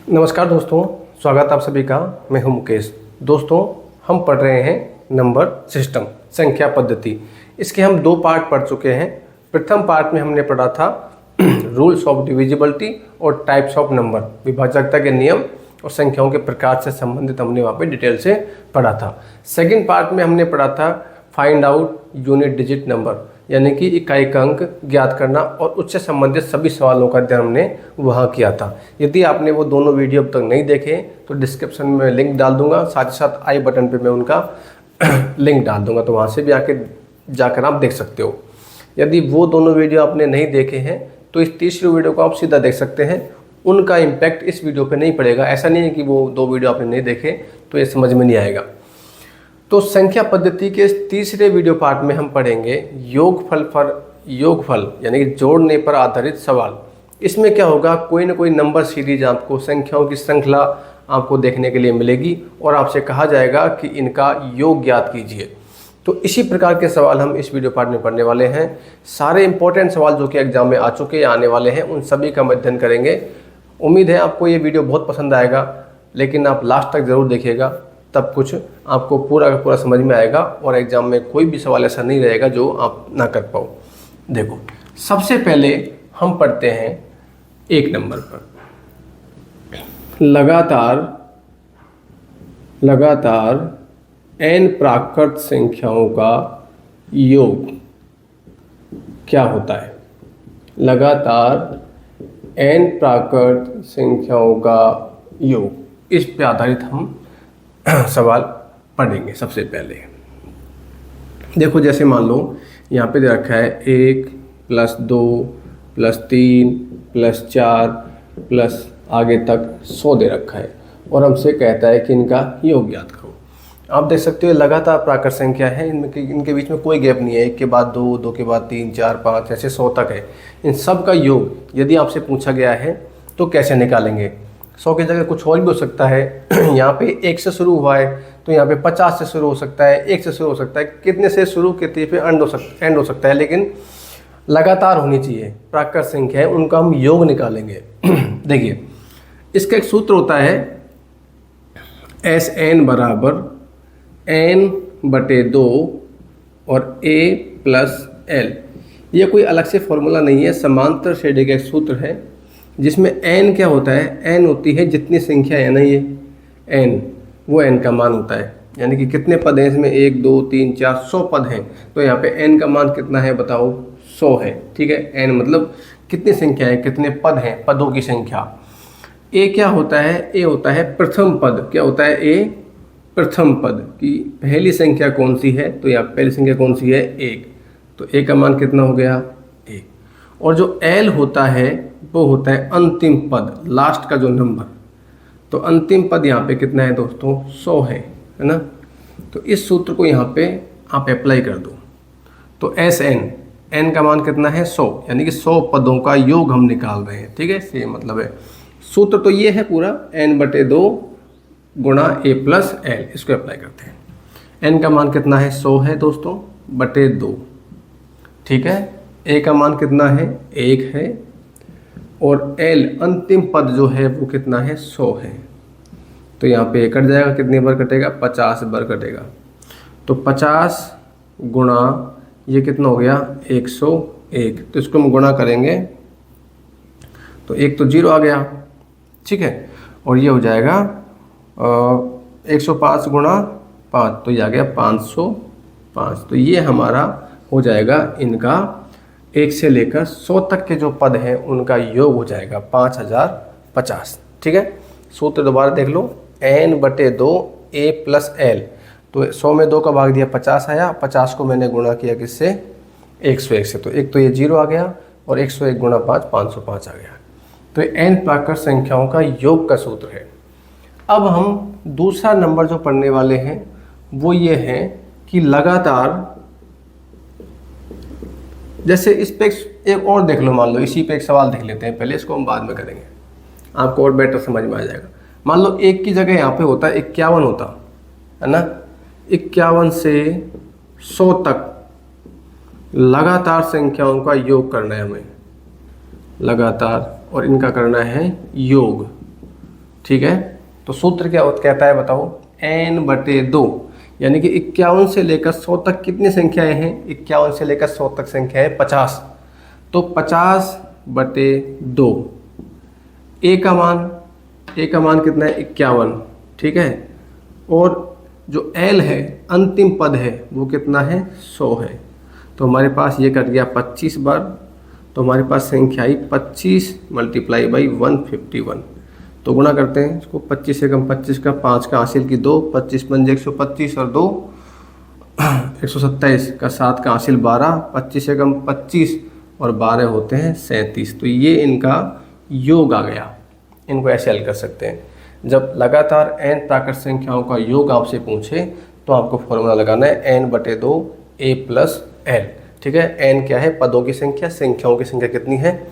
नमस्कार दोस्तों, स्वागत आप सभी का। मैं हूं मुकेश। दोस्तों, हम पढ़ रहे हैं नंबर सिस्टम, संख्या पद्धति। इसके हम 2 पार्ट पढ़ चुके हैं। प्रथम पार्ट में हमने पढ़ा था रूल्स ऑफ डिविजिबिलिटी और टाइप्स ऑफ नंबर, विभाजकता के नियम और संख्याओं के प्रकार से संबंधित हमने वहाँ पे डिटेल से पढ़ा था। सेकंड पार्ट में हमने पढ़ा था find out unit digit number, यानी कि इकाई का अंक ज्ञात करना, और उससे संबंधित सभी सवालों का अध्ययन हमने वहाँ किया था। यदि आपने वो दोनों वीडियो अब तक नहीं देखे तो डिस्क्रिप्शन में लिंक डाल दूंगा, साथ ही साथ आई बटन पे मैं उनका लिंक डाल दूंगा, तो वहाँ से भी आके जाकर आप देख सकते हो। यदि वो दोनों वीडियो आपने नहीं देखे हैं तो इस तीसरी वीडियो को आप सीधा देख सकते हैं। उनका इम्पैक्ट इस वीडियो पर नहीं पड़ेगा। ऐसा नहीं है कि वो 2 वीडियो आपने नहीं देखे तो ये समझ में नहीं आएगा। तो संख्या पद्धति के तीसरे वीडियो पार्ट में हम पढ़ेंगे योगफल यानी कि जोड़ने पर आधारित सवाल। इसमें क्या होगा, कोई ना कोई नंबर सीरीज आपको, संख्याओं की श्रृंखला आपको देखने के लिए मिलेगी और आपसे कहा जाएगा कि इनका योग ज्ञात कीजिए। तो इसी प्रकार के सवाल हम इस वीडियो पार्ट में पढ़ने वाले हैं। सारे इंपॉर्टेंट सवाल जो कि एग्जाम में आ चुके हैं, आने वाले हैं, उन सभी का अध्ययन करेंगे। उम्मीद है आपको ये वीडियो बहुत पसंद आएगा, लेकिन आप लास्ट तक ज़रूर देखिएगा, तब कुछ आपको पूरा का पूरा समझ में आएगा और एग्ज़ाम में कोई भी सवाल ऐसा नहीं रहेगा जो आप ना कर पाओ। देखो, सबसे पहले हम पढ़ते हैं 1 नंबर पर, लगातार n प्राकृत संख्याओं का योग क्या होता है। लगातार n प्राकृत संख्याओं का योग, इस पे आधारित हम सवाल पढ़ेंगे। सबसे पहले देखो, जैसे मान लो यहाँ पे दे रखा है 1 + 2 + 3 + 4 प्लस आगे तक 100 दे रखा है और हमसे कहता है कि इनका योग ज्ञात करो। आप देख सकते हो लगातार प्राकृत संख्या है, इनके बीच में कोई गैप नहीं है। 1 के बाद 2, 2 के बाद 3, 4, 5 ऐसे 100 तक है। इन सब का योग यदि आपसे पूछा गया है तो कैसे निकालेंगे। 100 की जगह कुछ और भी हो सकता है। यहाँ पे 1 से शुरू हुआ है तो यहाँ पे 50 से शुरू हो सकता है, 1 से शुरू हो सकता है, कितने से शुरू कितने पे एंड हो सकता है, लेकिन लगातार होनी चाहिए। प्राकृत संख्या है, उनका हम योग निकालेंगे। देखिए, इसका एक सूत्र होता है Sn = n/2 और a + l। ये कोई अलग से फॉर्मूला नहीं है, समांतर श्रेणी का एक सूत्र है जिसमें n क्या होता है, n होती है जितनी संख्या है ना, ये n, वो n का मान होता है। यानी कि कितने पद हैं इसमें, 1 2 3 4 100 पद हैं, तो यहाँ पे n का मान कितना है बताओ, 100 है। ठीक है, n मतलब कितनी संख्या है, कितने पद हैं, पदों की संख्या। a क्या होता है, a होता है प्रथम पद। क्या होता है a? प्रथम पद की पहली संख्या कौन सी है, तो यहाँ पहली संख्या कौन सी है, 1, तो a का मान कितना हो गया, 1। और जो l होता है वो होता है अंतिम पद, लास्ट का जो नंबर। तो अंतिम पद यहाँ पे कितना है दोस्तों, 100 है ना। तो इस सूत्र को यहाँ पे आप अप्लाई कर दो। तो n का मान कितना है, 100, यानी कि 100 पदों का योग हम निकाल रहे हैं। ठीक है, ये मतलब है। सूत्र तो ये है पूरा, n/2 गुणा a + l, इसको अप्लाई करते हैं। n का मान कितना है, 100 है दोस्तों, बटे 2। ठीक है, a का मान कितना है, 1 है, और l अंतिम पद जो है वो कितना है, 100 है। तो यहाँ पे कट जाएगा, कितने बार कटेगा, 50 बार कटेगा। तो 50 गुणा ये कितना हो गया, 101। तो इसको हम गुणा करेंगे तो 1 तो 0 आ गया। ठीक है, और ये हो जाएगा 105 गुणा 5, तो ये आ गया 505। तो ये हमारा हो जाएगा, इनका 1 से लेकर 100 तक के जो पद हैं उनका योग हो जाएगा 5050। ठीक है, सूत्र दोबारा देख लो, n/2 a + l। तो 100 में 2 का भाग दिया, 50 आया। 50 को मैंने गुणा किया किससे, 101 से। तो एक तो ये 0 आ गया और 101 गुणा 5 505 आ गया। तो ये n प्राकृत संख्याओं का योग का सूत्र है। अब हम दूसरा नंबर जो पढ़ने वाले हैं वो ये है कि लगातार, जैसे इस पे एक और देख लो, मान लो इसी पे एक सवाल देख लेते हैं पहले, इसको हम बाद में करेंगे, आपको और बेटर समझ में आ जाएगा। मान लो 1 की जगह यहाँ पे होता है 51 होता है ना, 51 से 100 तक लगातार संख्याओं का योग करना है हमें, लगातार, और इनका करना है योग। ठीक है। तो सूत्र क्या कहता है बताओ, n/2, यानी कि 51 से लेकर 100 तक कितनी संख्याएं हैं, 51 से लेकर 100 तक संख्या है 50, तो 50/2। a का मान कितना है, 51, ठीक है। और जो l है, अंतिम पद है, वो कितना है, 100 है। तो हमारे पास ये कट गया 25 बार, तो हमारे पास संख्या आई 25 × 151। तो गुणा करते हैं इसको, 25 से कम 25 का, 5 का हासिल की 2, 25 पंजे 125 और 2 127 का, 7 का हासिल 12, 25 से कम 25 और 12 होते हैं 37। तो ये इनका योग आ गया। इनको ऐसे हल कर सकते हैं। जब लगातार n प्राकृत संख्याओं का योग आपसे पूछे तो आपको फॉर्मूला लगाना है n/2 a + l, ठीक है। n क्या है, पदों की संख्या, संख्याओं की संख्या कितनी है,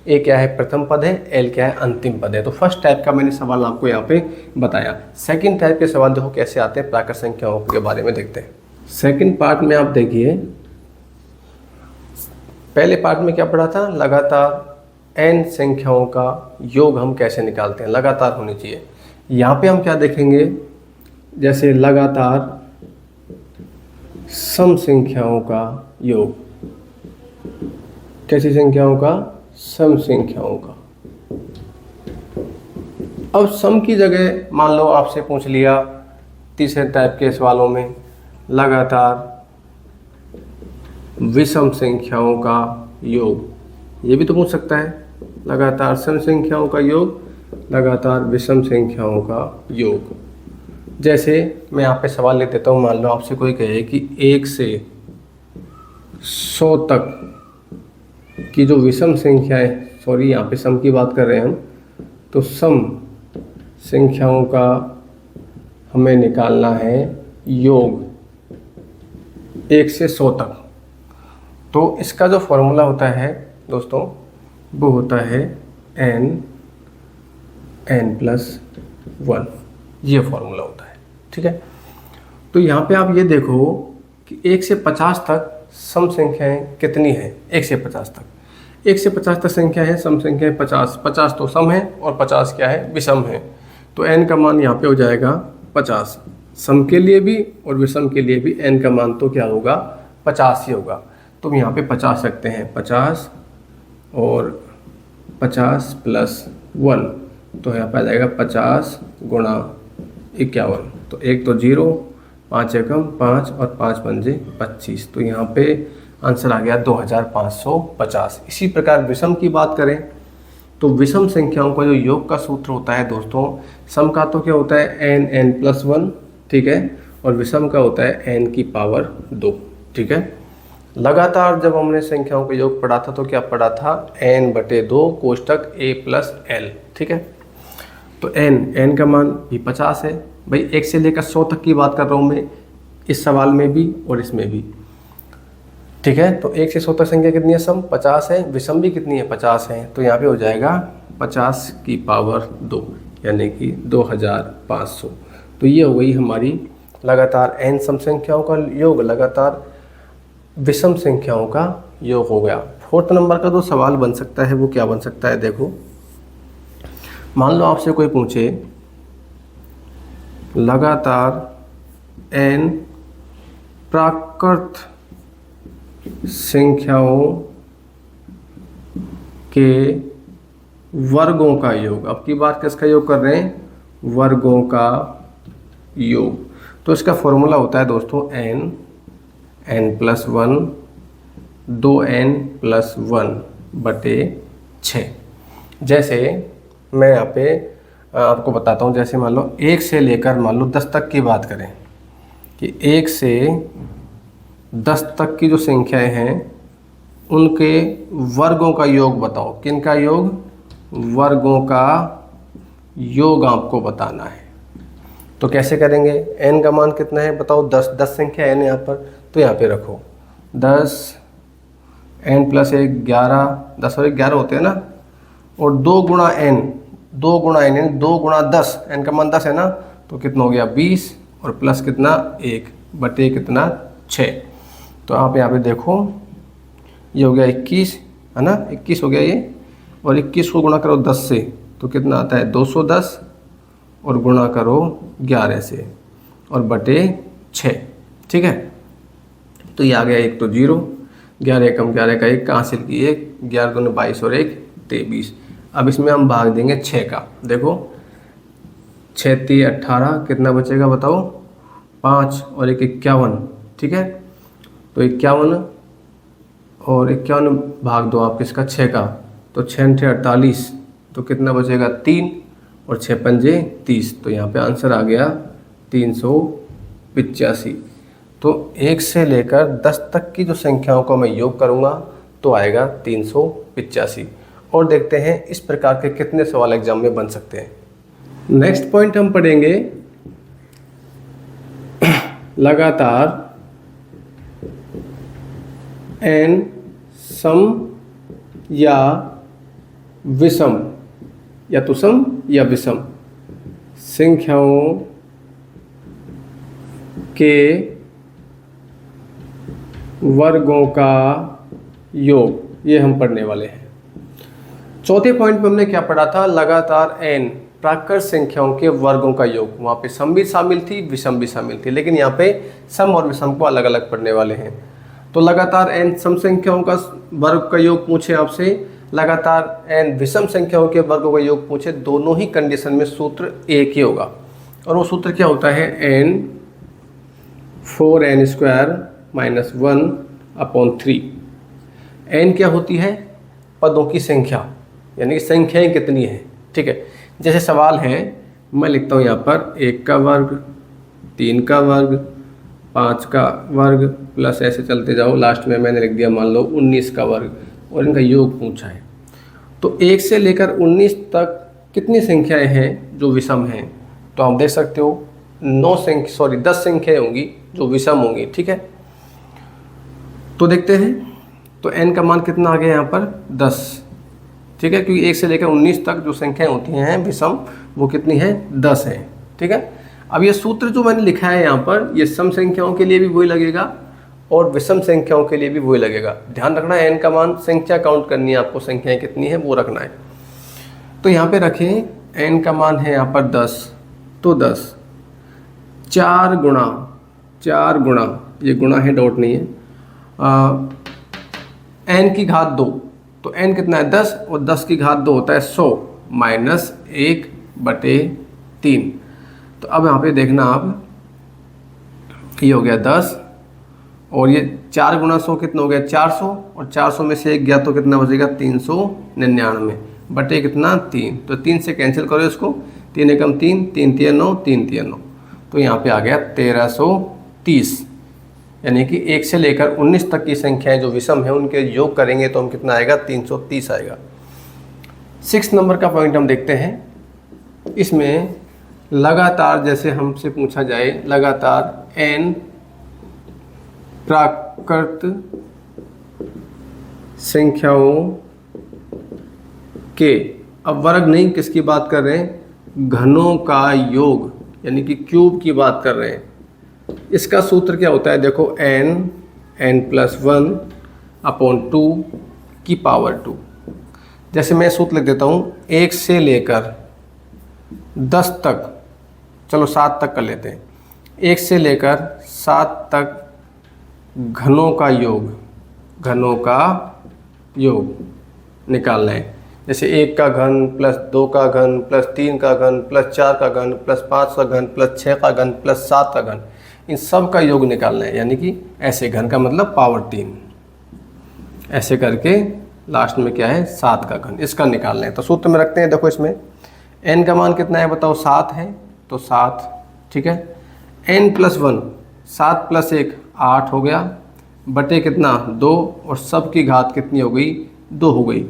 a क्या है, प्रथम पद है, l क्या है, अंतिम पद है। तो फर्स्ट टाइप का मैंने सवाल आपको यहाँ पे बताया। सेकंड टाइप के सवाल देखो कैसे आते हैं, प्राकृत संख्याओं के बारे में देखते हैं। सेकंड पार्ट में आप देखिए, पहले पार्ट में क्या पढ़ा था, लगातार n संख्याओं का योग हम कैसे निकालते हैं, लगातार होनी चाहिए। यहाँ पे हम क्या देखेंगे, जैसे लगातार सम संख्याओं का योग, कैसी संख्याओं का, सम संख्याओं का। अब सम की जगह मान लो आपसे पूछ लिया तीसरे टाइप के सवालों में, लगातार विषम संख्याओं का योग, ये भी तो पूछ सकता है। लगातार सम संख्याओं का योग, लगातार विषम संख्याओं का योग। जैसे मैं यहाँ पे सवाल ले देता हूँ, मान लो आपसे कोई कहे कि 1 से 100 तक की जो विषम संख्याएं, सॉरी यहाँ पे सम की बात कर रहे हैं हम, तो सम संख्याओं का हमें निकालना है योग 1 से 100 तक। तो इसका जो फॉर्मूला होता है दोस्तों, वो होता है n+1, ये फॉर्मूला होता है, ठीक है। तो यहाँ पे आप ये देखो कि 1 से 50 तक सम संख्याएं कितनी हैं, 1 से 50 तक, 1 से 50 तक संख्या है, सम संख्याएं 50, 50 तो सम है और 50 क्या है, विषम है। तो n का मान यहाँ पे हो जाएगा 50, सम के लिए भी और विषम के लिए भी n का मान तो क्या होगा, 50 ही होगा। तो यहाँ पे 50 रखते हैं, 50 और 50 + 1, तो यहाँ पे आ जाएगा 50 × 51। तो 1 तो 0, 5 एकम 5 और 5 पंजे 25। तो यहाँ पे आंसर आ गया 2550। इसी प्रकार विषम की बात करें तो विषम संख्याओं का जो योग का सूत्र होता है दोस्तों, सम का तो क्या होता है n+1, ठीक है, और विषम का होता है n⁻2, ठीक है। लगातार जब हमने संख्याओं का योग पढ़ा था तो क्या पढ़ा था, n/2 कोष्टक a + l, ठीक है। तो n का मान भी 50 है भाई, 1 से लेकर 100 तक की बात कर रहा हूँ मैं, इस सवाल में भी और इसमें भी, ठीक है। तो 1 से 100 तक संख्या कितनी है, सम 50 है, विषम भी कितनी है, 50 है। तो यहाँ पे हो जाएगा 50⁻2 यानी कि 2500। तो ये हो गई हमारी लगातार n सम संख्याओं का योग, लगातार विषम संख्याओं का योग हो गया। 4th नंबर का जो सवाल बन सकता है वो क्या बन सकता है, देखो मान लो आपसे कोई पूछे लगातार n प्राकृत संख्याओं के वर्गों का योग। अब की बात किसका योग कर रहे हैं, वर्गों का योग। तो इसका फॉर्मूला होता है दोस्तों n+1 2n+1/6। जैसे मैं यहाँ पे आपको बताता हूँ, जैसे मान लो 1 से लेकर मान लो 10 तक की बात करें कि 1 से 10 तक की जो संख्याएं हैं उनके वर्गों का योग बताओ। किनका योग, वर्गों का योग आपको बताना है। तो कैसे करेंगे, n का मान कितना है बताओ, 10 संख्या n यहाँ पर, तो यहाँ पे रखो 10, n+1 11, 10 और 11 होते हैं ना, और 2 × n, 2 × n यानी 2 × 10, n का मान 10 है ना, तो कितना हो गया 20 और प्लस कितना 1/, कितना 6। तो आप यहाँ पे देखो ये हो गया 21 है ना, 21 हो गया ये, और 21 को गुणा करो 10 से तो कितना आता है 210, और गुणा करो 11 से और बटे 6। ठीक है, तो ये आ गया 1 तो 0, 11 एकम 11 का 1 का हासिल की 1, 11 दूनी 22 और 1 23। अब इसमें हम भाग देंगे 6 का। देखो 6 3 18, कितना बचेगा बताओ? 5 और 1 51। ठीक है, तो 51 और 51 भाग दो आप किसका? 6 का, तो 6 × 48, तो कितना बचेगा? 3 और 6 पंजे 30। तो यहाँ पे आंसर आ गया 385। तो 1 से लेकर 10 तक की जो संख्याओं को मैं योग करूँगा तो आएगा 385। और देखते हैं इस प्रकार के कितने सवाल एग्जाम में बन सकते हैं। नेक्स्ट पॉइंट हम पढ़ेंगे लगातार n सम या विषम या तो सम या विषम संख्याओं के वर्गों का योग, ये हम पढ़ने वाले हैं। चौथे पॉइंट में हमने क्या पढ़ा था? लगातार n प्राकृत संख्याओं के वर्गों का योग। वहाँ पे सम भी शामिल थी, विषम भी शामिल थी, लेकिन यहाँ पे सम और विषम को अलग अलग पढ़ने वाले हैं। तो लगातार n सम संख्याओं का वर्ग का योग पूछे आपसे, लगातार n विषम संख्याओं के वर्गों का योग पूछे, दोनों ही कंडीशन में सूत्र एक ही होगा। और वो सूत्र क्या होता है? n 4n² - 1/3। n क्या होती है? पदों की संख्या, यानी कि संख्याएं कितनी हैं। ठीक है, जैसे सवाल है, मैं लिखता हूँ यहाँ पर 1 का वर्ग, 3 का वर्ग, 5 का वर्ग, प्लस ऐसे चलते जाओ, लास्ट में मैंने लिख दिया मान लो 19 का वर्ग, और इनका योग पूछा है। तो 1 से लेकर 19 तक कितनी संख्याएं हैं जो विषम हैं? तो हम देख सकते हो 10 संख्याएं होंगी जो विषम होंगी। ठीक है, तो देखते हैं। तो n का मान कितना आ गया यहाँ पर? 10। ठीक है, क्योंकि 1 से लेकर 19 तक जो संख्याएं होती हैं विषम, वो कितनी है? 10 है। ठीक है, अब ये सूत्र जो मैंने लिखा है यहाँ पर, ये सम संख्याओं के लिए भी वही लगेगा और विषम संख्याओं के लिए भी वही लगेगा। ध्यान रखना है, n का मान संख्या काउंट करनी है आपको, संख्याएं कितनी है वो रखना है। तो यहाँ पे रखें n का मान है यहाँ पर 10, तो 10 4 गुणा, ये गुणा है, डॉट नहीं है, n की घात 2, तो n कितना है? 10, और 10 की घात 2 होता है 100 -1/3। तो अब यहाँ पे देखना आप, ये हो गया 10 और ये 4 गुणा 100 कितना हो गया? 400, और 400 में से 1 गया तो कितना बचेगा? 399 बटे कितना? 3। तो 3 से कैंसिल करो इसको, 3 एकम 3, 3 3 9, 3 3 9, तो यहाँ पे आ गया 1330। यानी कि 1 से लेकर 19 तक की संख्याएं जो विषम है उनके योग करेंगे तो हम कितना आएगा? 330 आएगा। 6 नंबर का पॉइंट हम देखते हैं। इसमें लगातार, जैसे हमसे पूछा जाए लगातार n प्राकृत संख्याओं के, अब वर्ग नहीं, किसकी बात कर रहे हैं? घनों का योग, यानी कि क्यूब की बात कर रहे हैं। इसका सूत्र क्या होता है? देखो n n+1/2 की पावर 2। जैसे मैं सूत्र लिख देता हूँ, 1 से लेकर 10 तक, चलो 7 तक कर लेते हैं, 1 से लेकर 7 तक घनों का योग निकालना है। जैसे 1 का घन प्लस 2 का घन प्लस 3 का घन प्लस 4 का घन प्लस 5 का घन प्लस 6 का घन प्लस 7 का घन, इन सब का योग निकालना है। यानी कि ऐसे घन का मतलब पावर 3, ऐसे करके लास्ट में क्या है? 7 का घन, इसका निकालना है। तो सूत्र में रखते हैं। देखो इसमें n का मान कितना है बताओ? 7 है, तो 7। ठीक है, n+1, 7 + 1 8 हो गया, बटे कितना? 2, और सब की घात कितनी हो गई? 2 हो गई।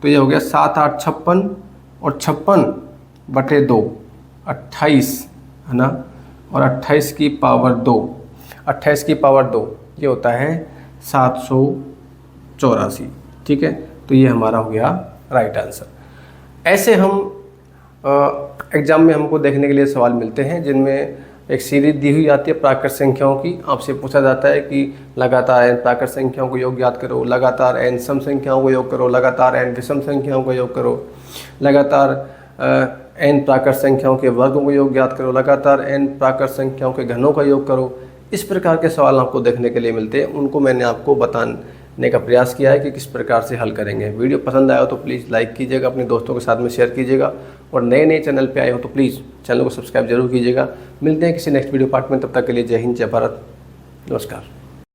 तो ये हो गया 7 8 56, और 56 बटे 2 28 है ना, और 28 की पावर 2, 28 की पावर 2 ये होता है 784। ठीक है, तो ये हमारा हो गया राइट आंसर। ऐसे हम एग्ज़ाम में हमको देखने के लिए सवाल मिलते हैं जिनमें एक सीरीज दी हुई आती है प्राकृत संख्याओं की। आपसे पूछा जाता है कि लगातार n प्राकृत संख्याओं को योग याद करो, लगातार n सम संख्याओं को योग करो, लगातार n विषम संख्याओं को योग करो, लगातार n प्राकृत संख्याओं के वर्गों का योग ज्ञात करो, लगातार n प्राकृत संख्याओं के घनों का योग करो। इस प्रकार के सवाल आपको देखने के लिए मिलते हैं, उनको मैंने आपको बताने का प्रयास किया है कि किस प्रकार से हल करेंगे। वीडियो पसंद आया हो तो प्लीज़ लाइक कीजिएगा, अपने दोस्तों के साथ में शेयर कीजिएगा, और नए नए चैनल पे आए हो तो प्लीज़ चैनल को सब्सक्राइब जरूर कीजिएगा। मिलते हैं किसी नेक्स्ट वीडियो पार्ट में, तब तक के लिए जय हिंद, जय भारत, नमस्कार।